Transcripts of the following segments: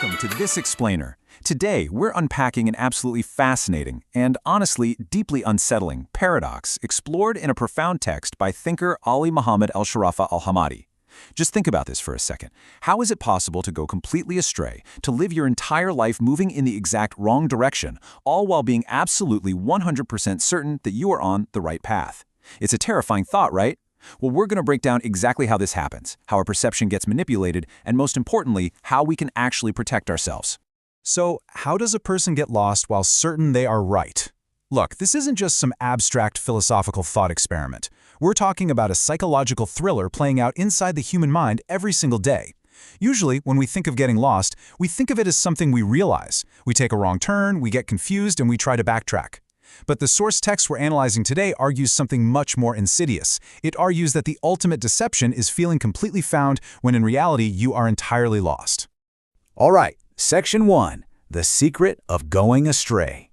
Welcome to This Explainer. Today, we're unpacking an absolutely fascinating and, honestly, deeply unsettling paradox explored in a profound text by thinker Ali Mohammed Al-Shurafa Al-Hammadi. Just think about this for a second. How is it possible to go completely astray, to live your entire life moving in the exact wrong direction, all while being absolutely 100% certain that you are on the right path? It's a terrifying thought, right? Well, we're going to break down exactly how this happens, how our perception gets manipulated, and most importantly, how we can actually protect ourselves. So, how does a person get lost while certain they are right? Look, this isn't just some abstract philosophical thought experiment. We're talking about a psychological thriller playing out inside the human mind every single day. Usually, when we think of getting lost, we think of it as something we realize. We take a wrong turn, we get confused, and we try to backtrack. But the source text we're analyzing today argues something much more insidious. It argues that the ultimate deception is feeling completely found when in reality you are entirely lost. All right, Section 1, The Secret of Going Astray.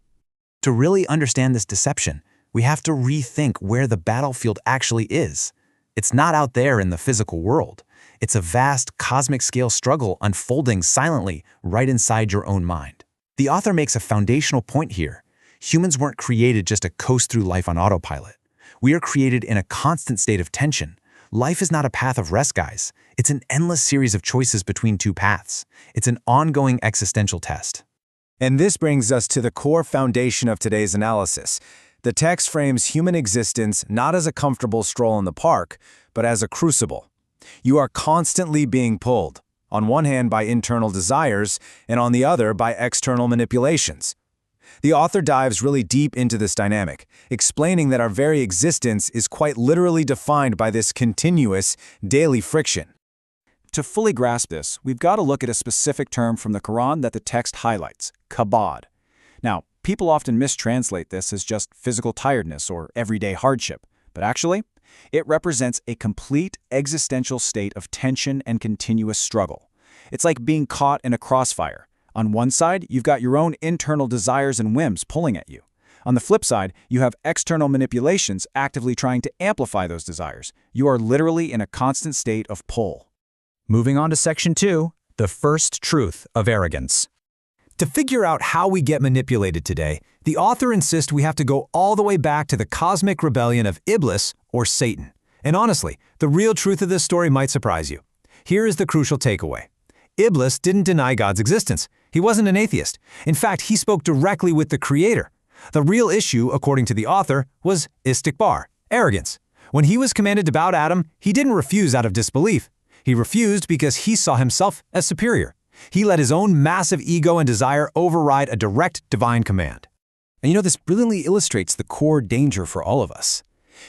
To really understand this deception, we have to rethink where the battlefield actually is. It's not out there in the physical world. It's a vast cosmic-scale struggle unfolding silently right inside your own mind. The author makes a foundational point here. Humans weren't created just to coast through life on autopilot. We are created in a constant state of tension. Life is not a path of rest, guys. It's an endless series of choices between two paths. It's an ongoing existential test. And this brings us to the core foundation of today's analysis. The text frames human existence not as a comfortable stroll in the park, but as a crucible. You are constantly being pulled, on one hand by internal desires, and on the other by external manipulations. The author dives really deep into this dynamic, explaining that our very existence is quite literally defined by this continuous, daily friction. To fully grasp this, we've got to look at a specific term from the Quran that the text highlights, kabad. Now, people often mistranslate this as just physical tiredness or everyday hardship, but actually, it represents a complete existential state of tension and continuous struggle. It's like being caught in a crossfire. On one side, you've got your own internal desires and whims pulling at you. On the flip side, you have external manipulations actively trying to amplify those desires. You are literally in a constant state of pull. Moving on to Section 2, The First Truth of Arrogance. To figure out how we get manipulated today, the author insists we have to go all the way back to the cosmic rebellion of Iblis, or Satan. And honestly, the real truth of this story might surprise you. Here is the crucial takeaway. Iblis didn't deny God's existence. He wasn't an atheist. In fact, he spoke directly with the Creator. The real issue, according to the author, was istikbar, arrogance. When he was commanded to bow to Adam, he didn't refuse out of disbelief. He refused because he saw himself as superior. He let his own massive ego and desire override a direct divine command. And this brilliantly illustrates the core danger for all of us.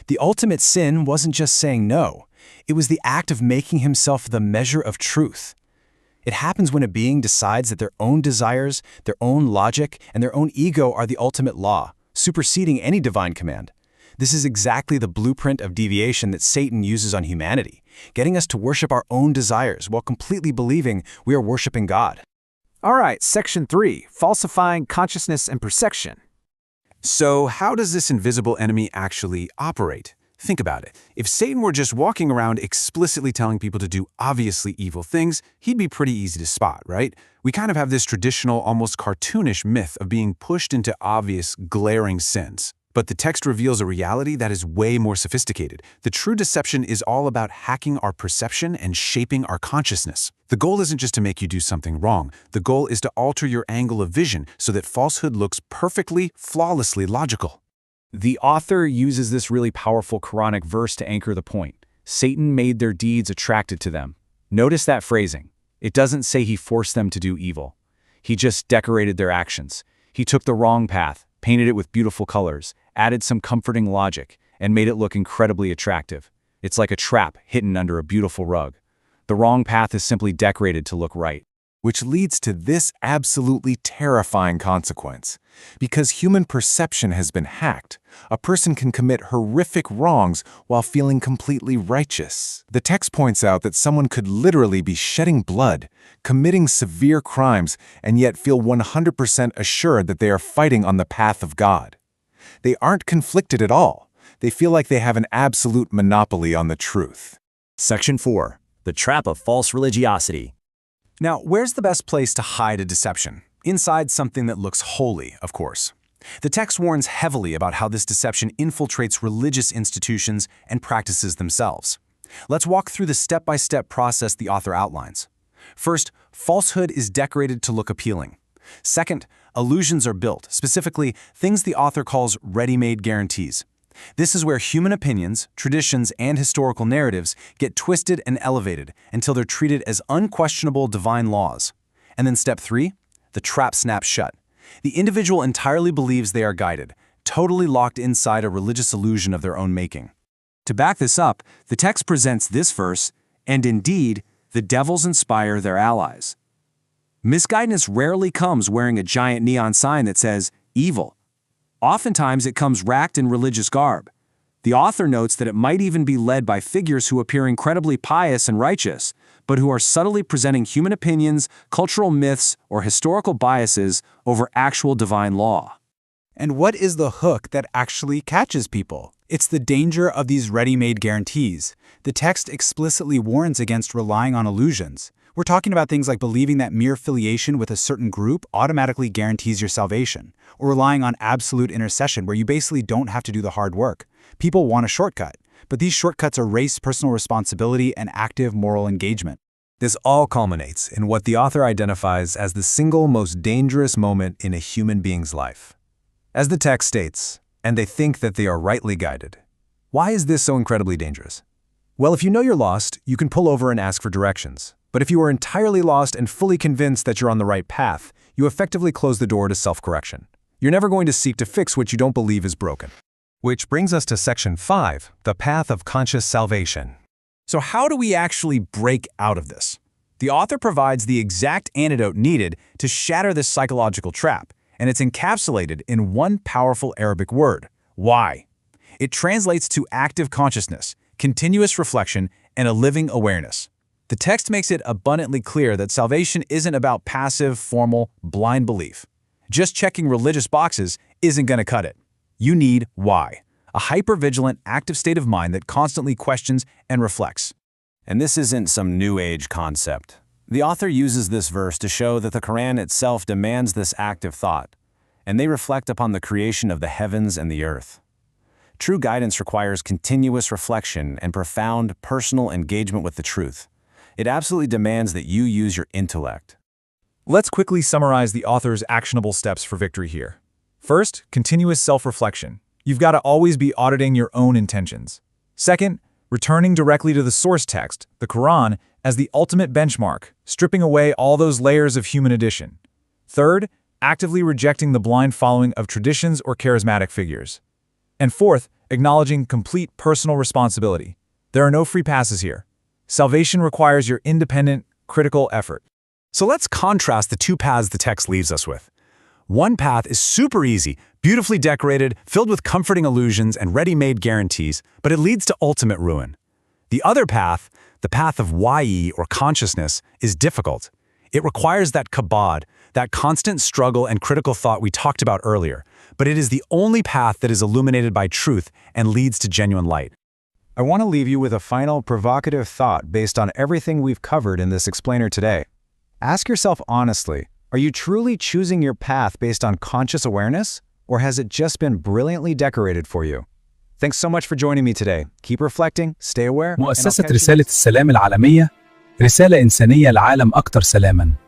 The ultimate sin wasn't just saying no. It was the act of making himself the measure of truth. It happens when a being decides that their own desires, their own logic, and their own ego are the ultimate law, superseding any divine command. This is exactly the blueprint of deviation that Satan uses on humanity, getting us to worship our own desires while completely believing we are worshiping God. All right, Section 3, Falsifying Consciousness and Perception. So how does this invisible enemy actually operate? Think about it. If Satan were just walking around explicitly telling people to do obviously evil things, he'd be pretty easy to spot, right? We kind of have this traditional, almost cartoonish myth of being pushed into obvious, glaring sins. But the text reveals a reality that is way more sophisticated. The true deception is all about hacking our perception and shaping our consciousness. The goal isn't just to make you do something wrong. The goal is to alter your angle of vision so that falsehood looks perfectly, flawlessly logical. The author uses this really powerful Quranic verse to anchor the point. Satan made their deeds attracted to them. Notice that phrasing. It doesn't say he forced them to do evil. He just decorated their actions. He took the wrong path, painted it with beautiful colors, added some comforting logic, and made it look incredibly attractive. It's like a trap hidden under a beautiful rug. The wrong path is simply decorated to look right. Which leads to this absolutely terrifying consequence. Because human perception has been hacked, a person can commit horrific wrongs while feeling completely righteous. The text points out that someone could literally be shedding blood, committing severe crimes, and yet feel 100% assured that they are fighting on the path of God. They aren't conflicted at all. They feel like they have an absolute monopoly on the truth. Section 4. The Trap of False Religiosity. Now, where's the best place to hide a deception? Inside something that looks holy, of course. The text warns heavily about how this deception infiltrates religious institutions and practices themselves. Let's walk through the step-by-step process the author outlines. First, falsehood is decorated to look appealing. Second, illusions are built, specifically things the author calls ready-made guarantees. This is where human opinions, traditions, and historical narratives get twisted and elevated until they're treated as unquestionable divine laws. And then step 3, the trap snaps shut. The individual entirely believes they are guided, totally locked inside a religious illusion of their own making. To back this up, the text presents this verse, and indeed, the devils inspire their allies. Misguidance rarely comes wearing a giant neon sign that says, evil. Oftentimes, it comes wrapped in religious garb. The author notes that it might even be led by figures who appear incredibly pious and righteous, but who are subtly presenting human opinions, cultural myths, or historical biases over actual divine law. And what is the hook that actually catches people? It's the danger of these ready-made guarantees. The text explicitly warns against relying on illusions. We're talking about things like believing that mere affiliation with a certain group automatically guarantees your salvation, or relying on absolute intercession where you basically don't have to do the hard work. People want a shortcut, but these shortcuts erase personal responsibility and active moral engagement. This all culminates in what the author identifies as the single most dangerous moment in a human being's life. As the text states, and they think that they are rightly guided. Why is this so incredibly dangerous? Well, if you know you're lost, you can pull over and ask for directions. But if you are entirely lost and fully convinced that you're on the right path, you effectively close the door to self-correction. You're never going to seek to fix what you don't believe is broken. Which brings us to Section 5, the path of conscious salvation. So how do we actually break out of this? The author provides the exact antidote needed to shatter this psychological trap, and it's encapsulated in one powerful Arabic word, why. It translates to active consciousness, continuous reflection, and a living awareness. The text makes it abundantly clear that salvation isn't about passive, formal, blind belief. Just checking religious boxes isn't going to cut it. You need why, a hyper-vigilant, active state of mind that constantly questions and reflects. And this isn't some New Age concept. The author uses this verse to show that the Quran itself demands this active thought, and they reflect upon the creation of the heavens and the earth. True guidance requires continuous reflection and profound personal engagement with the truth. It absolutely demands that you use your intellect. Let's quickly summarize the author's actionable steps for victory here. First, continuous self-reflection. You've got to always be auditing your own intentions. Second, returning directly to the source text, the Quran, as the ultimate benchmark, stripping away all those layers of human addition. Third, actively rejecting the blind following of traditions or charismatic figures. And fourth, acknowledging complete personal responsibility. There are no free passes here. Salvation requires your independent, critical effort. So let's contrast the two paths the text leaves us with. One path is super easy, beautifully decorated, filled with comforting illusions and ready-made guarantees, but it leads to ultimate ruin. The other path, the path of wa'i or consciousness, is difficult. It requires that kabod, that constant struggle and critical thought we talked about earlier, but it is the only path that is illuminated by truth and leads to genuine light. I want to leave you with a final provocative thought based on everything we've covered in this explainer today. Ask yourself honestly, are you truly choosing your path based on conscious awareness, or has it just been brilliantly decorated for you? Thanks so much for joining me today. Keep reflecting, stay aware. مؤسسة رسالة السلام العالمية، رسالة إنسانية لعالم أكثر سلاماً.